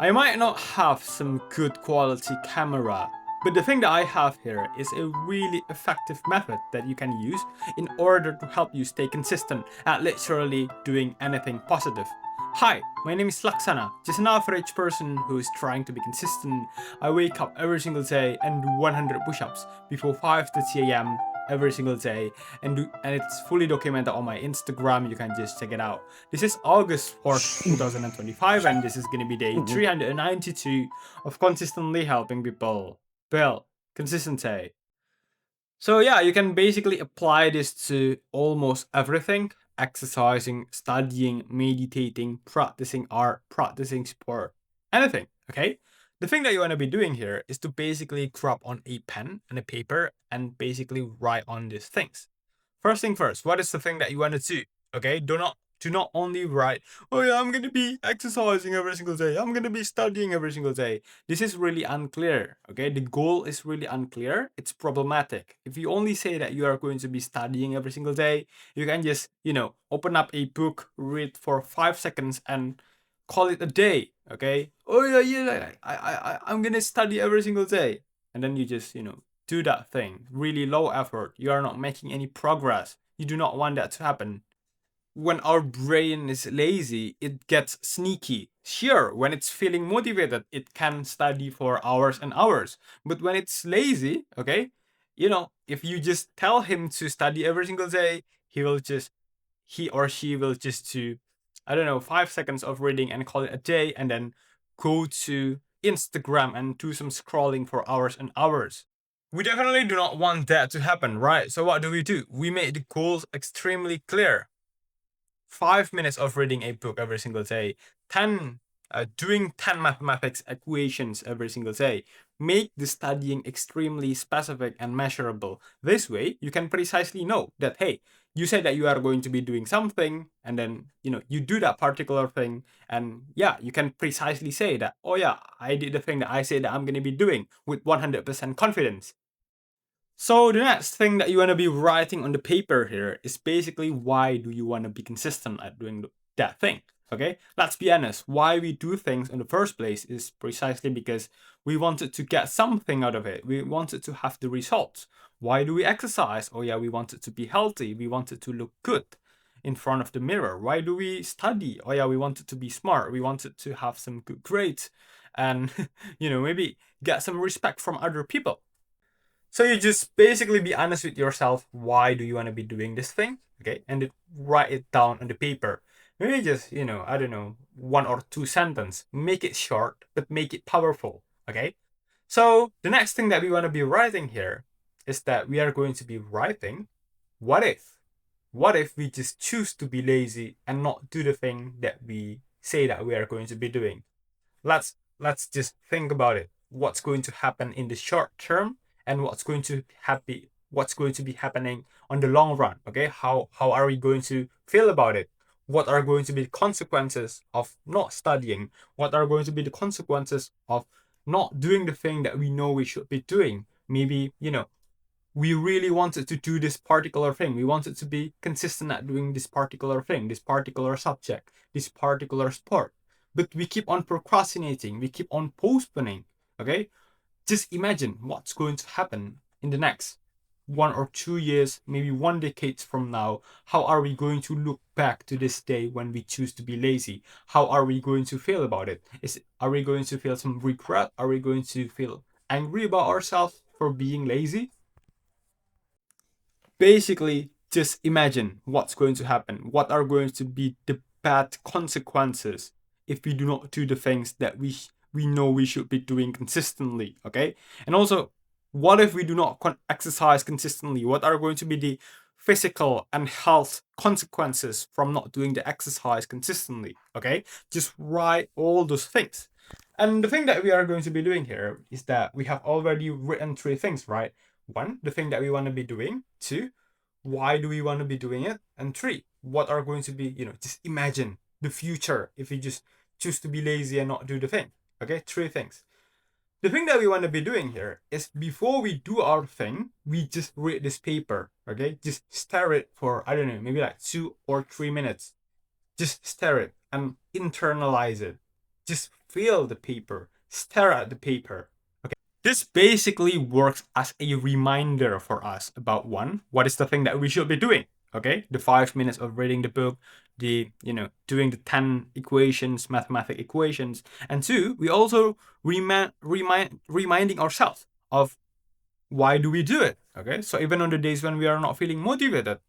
I might not have some good quality camera, but the thing that I have here is a really effective method that you can use in order to help you stay consistent at literally doing anything positive. Hi, my name is Laksana, just an average person who is trying to be consistent. I wake up every single day and do 100 push-ups before 5:30 a.m. every single day, and it's fully documented on my Instagram. You can just check it out. This is August 4th, 2025, and this is gonna be day 392 of consistently helping people build consistency. So yeah, you can basically apply this to almost everything: exercising, studying, meditating, practicing art, practicing sport, anything, okay? The thing that you want to be doing here is to basically grab on a pen and a paper and basically write on these things. First thing first, what is the thing that you want to do? Okay, do not only write, oh yeah, I'm gonna be exercising every single day, I'm gonna be studying every single day. This is really unclear. Okay, the goal is really unclear. It's problematic. If you only say that you are going to be studying every single day, you can just, open up a book, read for 5 seconds, and call it a day. Okay, oh yeah, I'm gonna study every single day, and then you just, do that thing. Really low effort. You are not making any progress. You do not want that to happen. When our brain is lazy, it gets sneaky. Sure, when it's feeling motivated, it can study for hours and hours. But when it's lazy, okay, if you just tell him to study every single day, he or she will just do, I don't know, 5 seconds of reading and call it a day, and then go to Instagram and do some scrolling for hours and hours. We definitely do not want that to happen, right? So what do? We make the goals extremely clear. 5 minutes of reading a book every single day, 10 doing 10 mathematics equations every single day. Make the studying extremely specific and measurable. This way, you can precisely know that, hey, you said that you are going to be doing something, and then, you do that particular thing, and yeah, you can precisely say that, oh yeah, I did the thing that I said that I'm going to be doing with 100% confidence. So the next thing that you want to be writing on the paper here is basically, why do you want to be consistent at doing that thing? Okay, let's be honest. Why we do things in the first place is precisely because we wanted to get something out of it. We wanted to have the results. Why do we exercise? Oh yeah, we wanted to be healthy. We wanted to look good in front of the mirror. Why do we study? Oh yeah, we wanted to be smart. We wanted to have some good grades and maybe get some respect from other people. So you just basically be honest with yourself. Why do you want to be doing this thing? Okay, and write it down on the paper. Maybe just, I don't know, 1 or 2 sentences. Make it short, but make it powerful. Okay. So the next thing that we want to be writing here is that we are going to be writing, what if? What if we just choose to be lazy and not do the thing that we say that we are going to be doing? Let's just think about it. What's going to happen in the short term, and what's going to be happening on the long run? Okay, how are we going to feel about it? What are going to be the consequences of not studying? What are going to be the consequences of not doing the thing that we know we should be doing? Maybe, we really wanted to do this particular thing. We wanted to be consistent at doing this particular thing, this particular subject, this particular sport. But we keep on procrastinating, we keep on postponing. Okay? Just imagine what's going to happen in the next 1 or 2 years, maybe 1 decade from now. How are we going to look back to this day when we choose to be lazy? How are we going to feel about it? Are we going to feel some regret? Are we going to feel angry about ourselves for being lazy? Basically, just imagine what's going to happen. What are going to be the bad consequences if we do not do the things that we know we should be doing consistently? Okay, and also, what if we do not exercise consistently? What are going to be the physical and health consequences from not doing the exercise consistently? Okay, just write all those things. And the thing that we are going to be doing here is that we have already written 3 things, right? One, the thing that we want to be doing. Two, why do we want to be doing it? And three, what are going to be, just imagine the future if we just choose to be lazy and not do the thing. Okay, 3 things. The thing that we want to be doing here is, before we do our thing, we just read this paper. Okay, just stare it for, I don't know, maybe like 2 or 3 minutes. Just stare it and internalize it. Just feel the paper, stare at the paper. Okay. This basically works as a reminder for us about one, what is the thing that we should be doing? Okay, the 5 minutes of reading the book, the doing the 10 equations, mathematical equations, and two, we also reminding ourselves of why do we do it. Okay, so even on the days when we are not feeling motivated,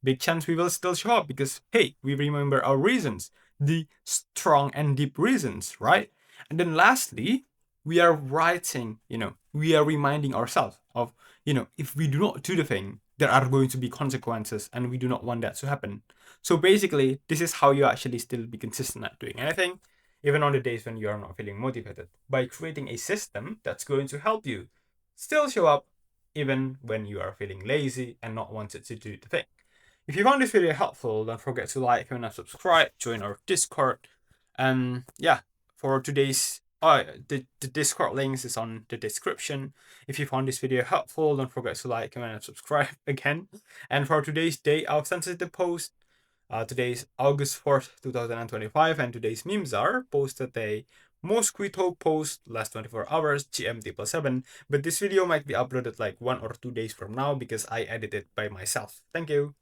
big chance we will still show up because hey, we remember our reasons, the strong and deep reasons, right? And then lastly, we are writing, we are reminding ourselves of, if we do not do the thing, there are going to be consequences and we do not want that to happen. So basically, this is how you actually still be consistent at doing anything, even on the days when you are not feeling motivated, by creating a system that's going to help you still show up even when you are feeling lazy and not wanted to do the thing. If you found this video helpful, don't forget to like, comment, and subscribe, join our Discord. Yeah, for today's the Discord links is on the description. If you found this video helpful, don't forget to like, comment, and subscribe again. And for today's day of sensitive post, today's August 4th, 2025, and today's memes are posted a Mosquito post last 24 hours, GMT +7, but this video might be uploaded like 1 or 2 days from now because I edit it by myself. Thank you.